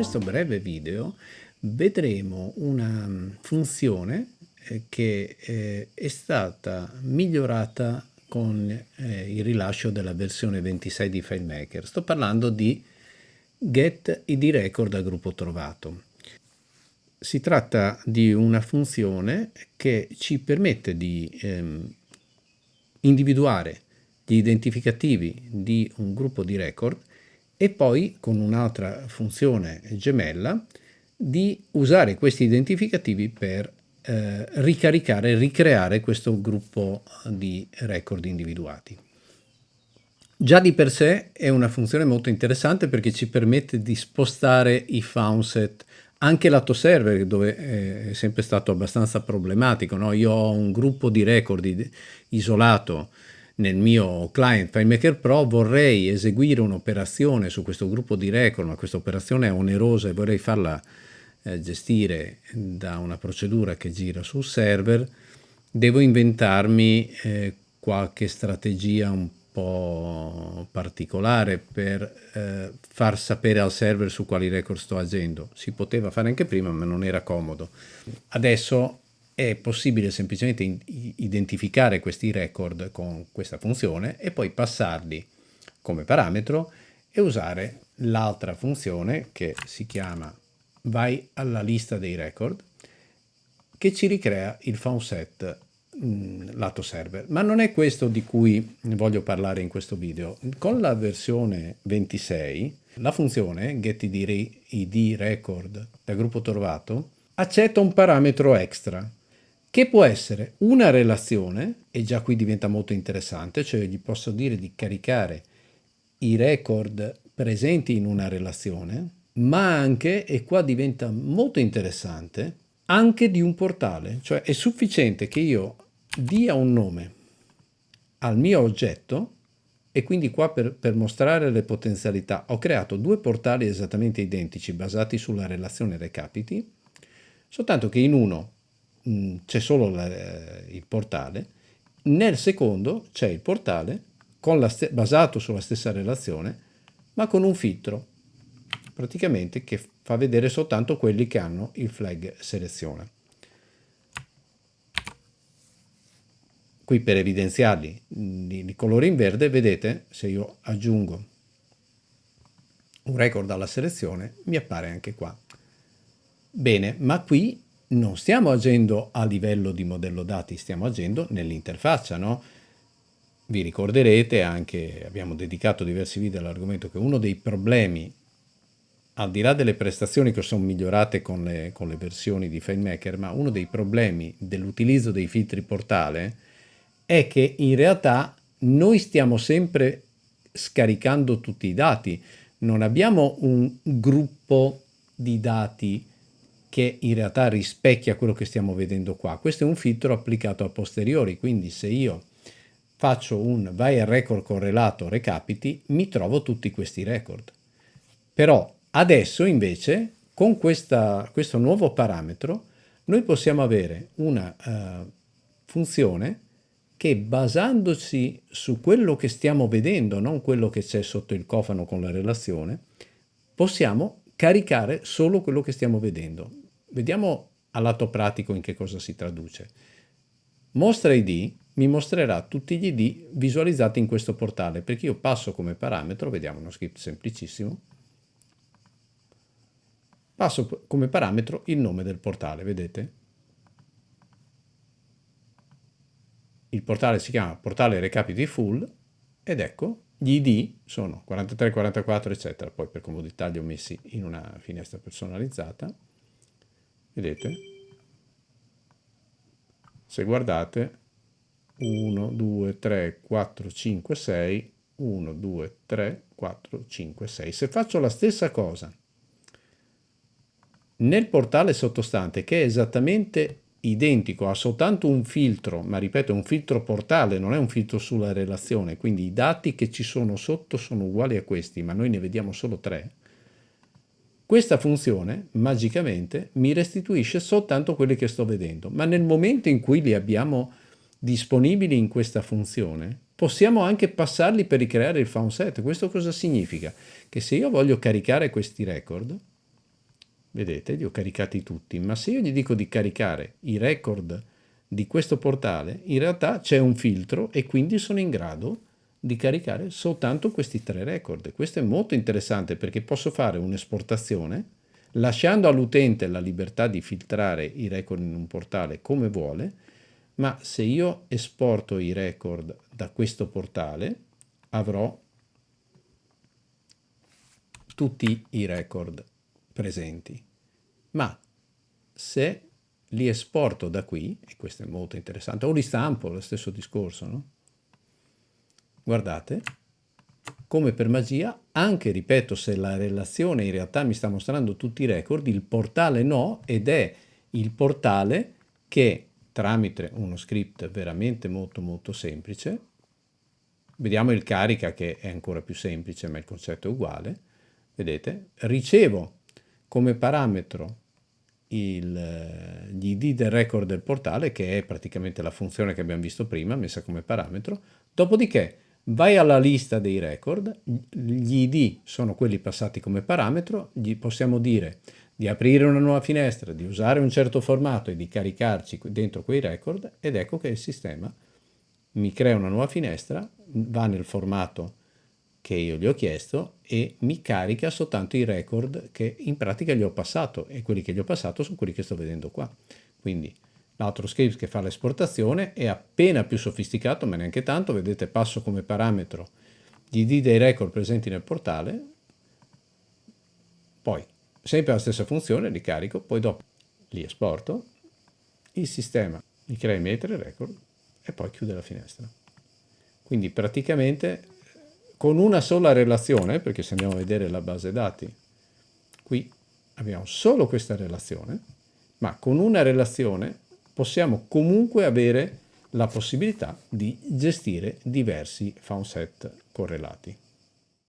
questo breve video vedremo una funzione che è stata migliorata con il rilascio della versione 26 di FileMaker. Sto parlando di Get ID Record a gruppo trovato. Si tratta di una funzione che ci permette di individuare gli identificativi di un gruppo di record e poi con un'altra funzione gemella di usare questi identificativi per ricaricare e ricreare questo gruppo di record individuati. Già di per sé è una funzione molto interessante perché ci permette di spostare i foundset anche lato server, dove è sempre stato abbastanza problematico, no? Io ho un gruppo di record isolato nel mio client FileMaker Pro, vorrei eseguire un'operazione su questo gruppo di record, ma questa operazione è onerosa e vorrei farla gestire da una procedura che gira sul server. Devo inventarmi qualche strategia un po' particolare per far sapere al server su quali record sto agendo. Si poteva fare anche prima, ma non era comodo. Adesso è possibile semplicemente identificare questi record con questa funzione e poi passarli come parametro e usare l'altra funzione che si chiama vai alla lista dei record, che ci ricrea il foundset lato server. Ma non è questo di cui voglio parlare in questo video. Con la versione 26 la funzione getID record da gruppo trovato accetta un parametro extra che può essere una relazione, e già qui diventa molto interessante, cioè gli posso dire di caricare i record presenti in una relazione, ma anche, e qua diventa molto interessante, anche di un portale. Cioè è sufficiente che io dia un nome al mio oggetto, e quindi qua per mostrare le potenzialità ho creato due portali esattamente identici basati sulla relazione recapiti, soltanto che in uno c'è solo il portale, nel secondo c'è il portale basato sulla stessa relazione, ma con un filtro praticamente che fa vedere soltanto quelli che hanno il flag selezione. Qui per evidenziarli di colore in verde, vedete, se io aggiungo un record alla selezione mi appare anche qua. Bene, ma qui non stiamo agendo a livello di modello dati, stiamo agendo nell'interfaccia, no? Vi ricorderete, anche abbiamo dedicato diversi video all'argomento, che uno dei problemi, al di là delle prestazioni che sono migliorate con le versioni di FileMaker, ma uno dei problemi dell'utilizzo dei filtri portale è che in realtà noi stiamo sempre scaricando tutti i dati, non abbiamo un gruppo di dati che in realtà rispecchia quello che stiamo vedendo qua. Questo è un filtro applicato a posteriori, quindi se io faccio un vai al record correlato recapiti, mi trovo tutti questi record. Però adesso invece con questo nuovo parametro noi possiamo avere una funzione che, basandosi su quello che stiamo vedendo, non quello che c'è sotto il cofano con la relazione, possiamo caricare solo quello che stiamo vedendo. Vediamo al lato pratico in che cosa si traduce. Mostra ID mi mostrerà tutti gli ID visualizzati in questo portale, perché io passo come parametro, vediamo uno script semplicissimo, passo come parametro il nome del portale, vedete? Il portale si chiama portale recapiti full ed ecco, gli ID sono 43, 44, eccetera. Poi per comodità li ho messi in una finestra personalizzata. Vedete? Se guardate, 1, 2, 3, 4, 5, 6, 1, 2, 3, 4, 5, 6. Se faccio la stessa cosa nel portale sottostante, che è esattamente identico, ha soltanto un filtro, ma ripeto è un filtro portale, non è un filtro sulla relazione, quindi i dati che ci sono sotto sono uguali a questi, ma noi ne vediamo solo 3. Questa funzione magicamente mi restituisce soltanto quelli che sto vedendo, ma nel momento in cui li abbiamo disponibili in questa funzione possiamo anche passarli per ricreare il foundset. Questo cosa significa? Che se io voglio caricare questi record, vedete, li ho caricati tutti, ma se io gli dico di caricare i record di questo portale, in realtà c'è un filtro e quindi sono in grado di caricare soltanto questi 3 record. Questo è molto interessante perché posso fare un'esportazione lasciando all'utente la libertà di filtrare i record in un portale come vuole, ma se io esporto i record da questo portale avrò tutti i record presenti. Ma se li esporto da qui, e questo è molto interessante, o li stampo, lo stesso discorso, no? Guardate, come per magia, anche, ripeto, se la relazione in realtà mi sta mostrando tutti i record, il portale no, ed è il portale che tramite uno script veramente molto molto semplice, vediamo il carica che è ancora più semplice, ma il concetto è uguale, vedete, ricevo come parametro gli ID del record del portale, che è praticamente la funzione che abbiamo visto prima, messa come parametro, dopodiché vai alla lista dei record, gli ID sono quelli passati come parametro, gli possiamo dire di aprire una nuova finestra, di usare un certo formato e di caricarci dentro quei record, ed ecco che il sistema mi crea una nuova finestra, va nel formato che io gli ho chiesto e mi carica soltanto i record che in pratica gli ho passato, e quelli che gli ho passato sono quelli che sto vedendo qua. Quindi l'altro script che fa l'esportazione è appena più sofisticato, ma neanche tanto. Vedete, passo come parametro gli ID dei record presenti nel portale, poi sempre la stessa funzione, li carico, poi dopo li esporto, il sistema mi crea i miei 3 record e poi chiude la finestra. Quindi praticamente con una sola relazione, perché se andiamo a vedere la base dati, qui abbiamo solo questa relazione, ma con una relazione possiamo comunque avere la possibilità di gestire diversi found set correlati.